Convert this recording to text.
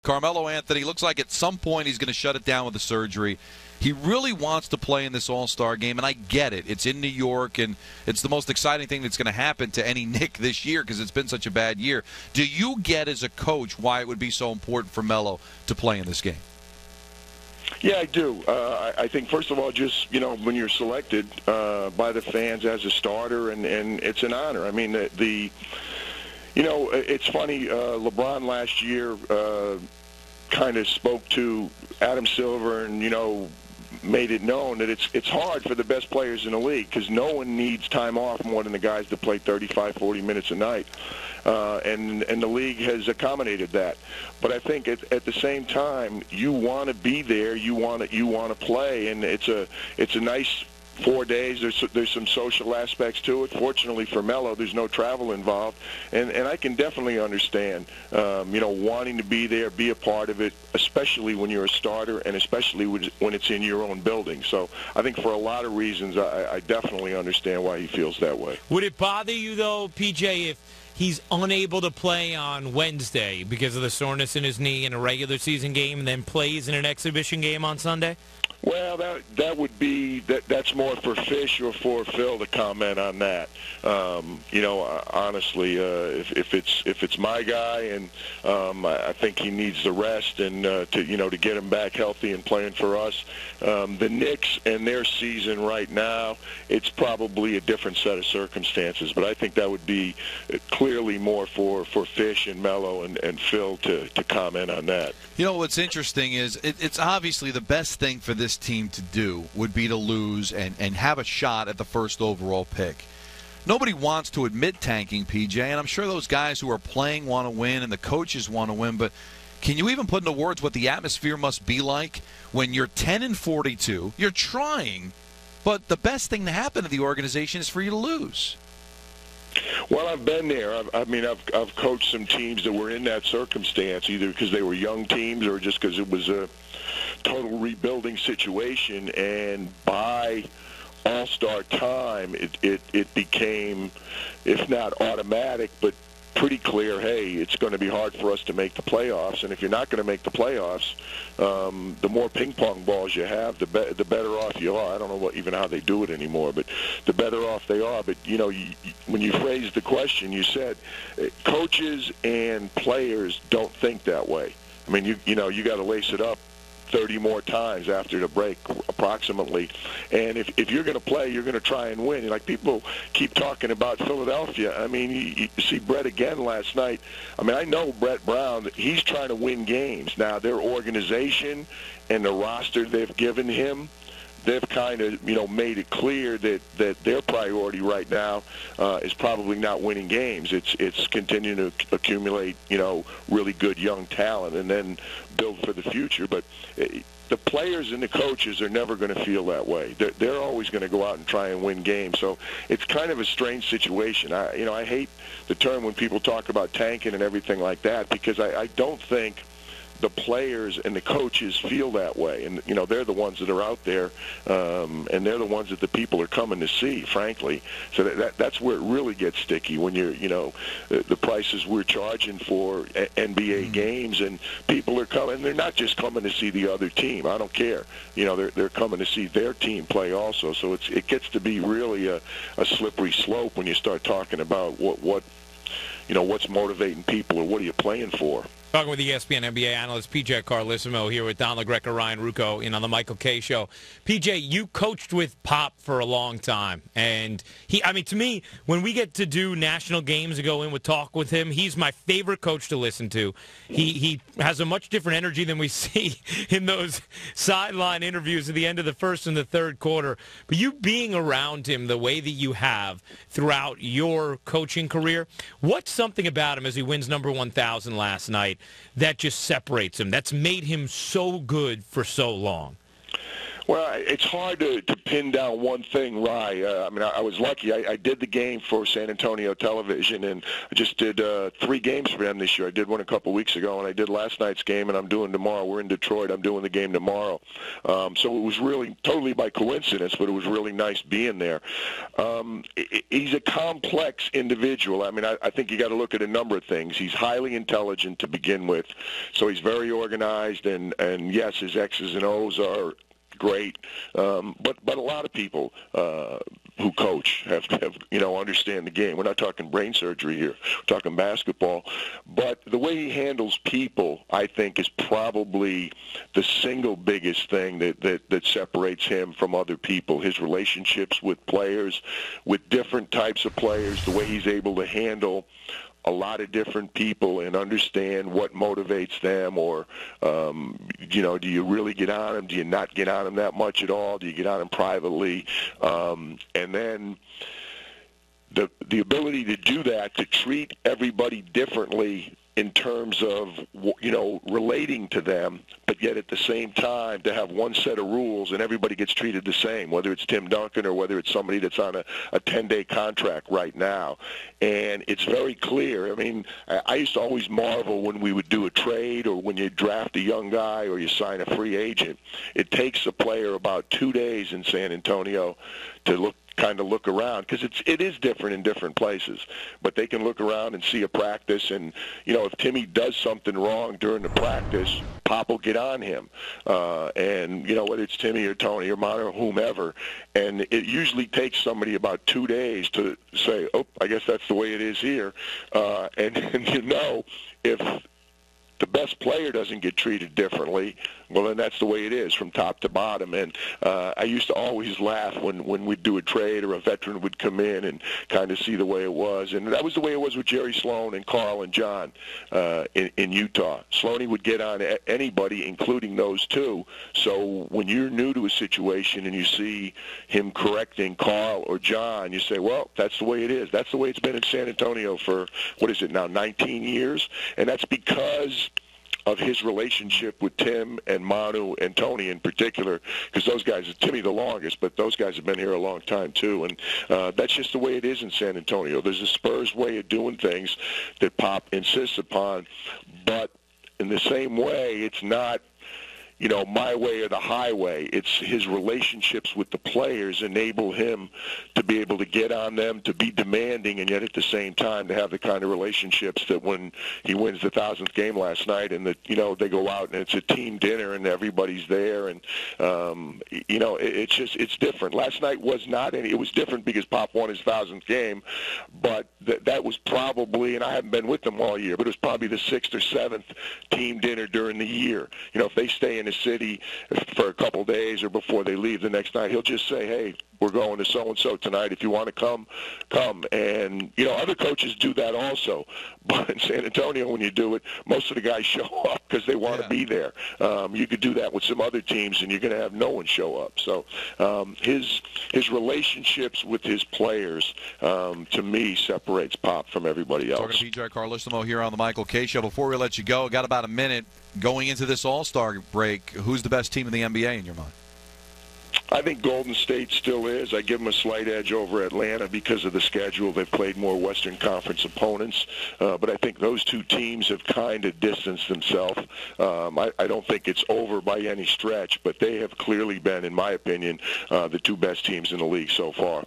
Carmelo Anthony looks like at some point he's going to shut it down with the surgery. He really wants to play in this All-Star game, and I get it. It's in New York, and it's the most exciting thing that's going to happen to any Knick this year because it's been such a bad year. Do you get, as a coach, why it would be so important for Melo to play in this game? Yeah, I do. I think, first of all, just, when you're selected by the fans as a starter, and it's an honor. I mean, it's funny, LeBron last year kind of spoke to Adam Silver and, made it known that it's hard for the best players in the league because no one needs time off more than the guys that play 35, 40 minutes a night. And the league has accommodated that. But I think at the same time, you want to be there, you want to play, and it's a nice 4 days. There's some social aspects to it. Fortunately for Melo, there's no travel involved, and I can definitely understand, wanting to be there, be a part of it, especially when you're a starter, and especially when it's in your own building. So I think for a lot of reasons, I definitely understand why he feels that way. Would it bother you though, PJ, if he's unable to play on Wednesday because of the soreness in his knee in a regular season game, and then plays in an exhibition game on Sunday? Well, that would be that's more for Fish or for Phil to comment on that. Honestly, if it's my guy, and I think he needs the rest and to get him back healthy and playing for us. The Knicks and their season right now, it's probably a different set of circumstances, but I think that would be clearly more for Fish and Melo and Phil to comment on that. What's interesting is it's obviously the best thing for this team to do would be to lose and have a shot at the first overall pick. Nobody wants to admit tanking, PJ, and I'm sure those guys who are playing want to win and the coaches want to win, but can you even put into words what the atmosphere must be like when you're 10-42, you're trying, but the best thing to happen to the organization is for you to lose? Well, I've been there. I've coached some teams that were in that circumstance, either because they were young teams or just because it was a total rebuilding situation. And by All-Star time, it became, if not automatic, but pretty clear, hey, it's going to be hard for us to make the playoffs. And if you're not going to make the playoffs, the more ping pong balls you have, the better off you are. I don't know even how they do it anymore, but the better off they are. But, when you phrased the question, you said coaches and players don't think that way. I mean, you got to lace it up 30 more times after the break, approximately. And if you're going to play, you're going to try and win. Like people keep talking about Philadelphia. I mean, you see Brett again last night. I mean, I know Brett Brown, he's trying to win games. Now, their organization and the roster they've given him, they've kind of, made it clear that their priority right now is probably not winning games. It's continuing to accumulate, really good young talent and then build for the future. But the players and the coaches are never going to feel that way. They're always going to go out and try and win games. So it's kind of a strange situation. I hate the term when people talk about tanking and everything like that because I don't think the players and the coaches feel that way, and they're the ones that are out there, and they're the ones that the people are coming to see, frankly. So that's where it really gets sticky when you're, the prices we're charging for NBA games, and people are coming. They're not just coming to see the other team. I don't care. They're coming to see their team play also. So it gets to be really a slippery slope when you start talking about what's motivating people or what are you playing for. Talking with ESPN NBA analyst PJ Carlissimo here with Don LaGreca, Ryan Rucco, on the Michael Kay Show. PJ, you coached with Pop for a long time, and to me, when we get to do national games and go in with talk with him, he's my favorite coach to listen to. He has a much different energy than we see in those sideline interviews at the end of the first and the third quarter. But you being around him the way that you have throughout your coaching career, what's something about him as he wins number 1,000 last night that just separates him, that's made him so good for so long? Well, it's hard to pin down one thing, Rye. I mean, I was lucky. I did the game for San Antonio Television, and I just did 3 games for them this year. I did one a couple weeks ago, and I did last night's game, and I'm doing tomorrow. We're in Detroit. I'm doing the game tomorrow. So it was really totally by coincidence, but it was really nice being there. He's a complex individual. I mean, I think you got to look at a number of things. He's highly intelligent to begin with, so he's very organized, and yes, his X's and O's are great, but a lot of people who coach have understand the game. We're not talking brain surgery here. We're talking basketball. But the way he handles people, I think, is probably the single biggest thing that separates him from other people. His relationships with players, with different types of players, the way he's able to handle a lot of different people and understand what motivates them, or do you really get on them? Do you not get on them that much at all? Do you get on them privately? And then the ability to do that, to treat everybody differently in terms of, relating to them, but yet at the same time to have one set of rules and everybody gets treated the same, whether it's Tim Duncan or whether it's somebody that's on a 10-day contract right now. And it's very clear. I mean, I used to always marvel when we would do a trade or when you draft a young guy or you sign a free agent. It takes a player about 2 days in San Antonio to kind of look around, because it is different in different places, but they can look around and see a practice, and if Timmy does something wrong during the practice, Pop will get on him, and whether it's Timmy or Tony or Mono or whomever, and it usually takes somebody about 2 days to say, oh, I guess that's the way it is here, and if the best player doesn't get treated differently, well, then that's the way it is from top to bottom. And I used to always laugh when we'd do a trade or a veteran would come in and kind of see the way it was. And that was the way it was with Jerry Sloan and Carl and John in Utah. Sloaney would get on anybody, including those two. So when you're new to a situation and you see him correcting Carl or John, you say, well, that's the way it is. That's the way it's been in San Antonio for, 19 years? And that's because of his relationship with Tim and Manu and Tony in particular, because those guys, Timmy the longest, but those guys have been here a long time too. And that's just the way it is in San Antonio. There's a Spurs way of doing things that Pop insists upon, but in the same way, it's not my way or the highway. It's his relationships with the players enable him to be able to get on them, to be demanding, and yet at the same time to have the kind of relationships that when he wins the 1,000th game last night and that, they go out and it's a team dinner and everybody's there, and, it's different. Last night was not any, it was different because Pop won his 1,000th game, but that was probably, and I haven't been with them all year, but it was probably the 6th or 7th team dinner during the year. If they stay in the city for a couple days or before they leave the next night, he'll just say, hey, we're going to so-and-so tonight. If you want to come. And, other coaches do that also. But in San Antonio, when you do it, most of the guys show up because they want to be there. You could do that with some other teams, and you're going to have no one show up. So his relationships with his players, to me, separates Pop from everybody else. Talking to PJ Carlissimo here on the Michael K. Show. Before we let you go, got about a minute going into this All-Star break. Who's the best team in the NBA in your mind? I think Golden State still is. I give them a slight edge over Atlanta because of the schedule. They've played more Western Conference opponents. But I think those two teams have kind of distanced themselves. I don't think it's over by any stretch, but they have clearly been, in my opinion, the two best teams in the league so far.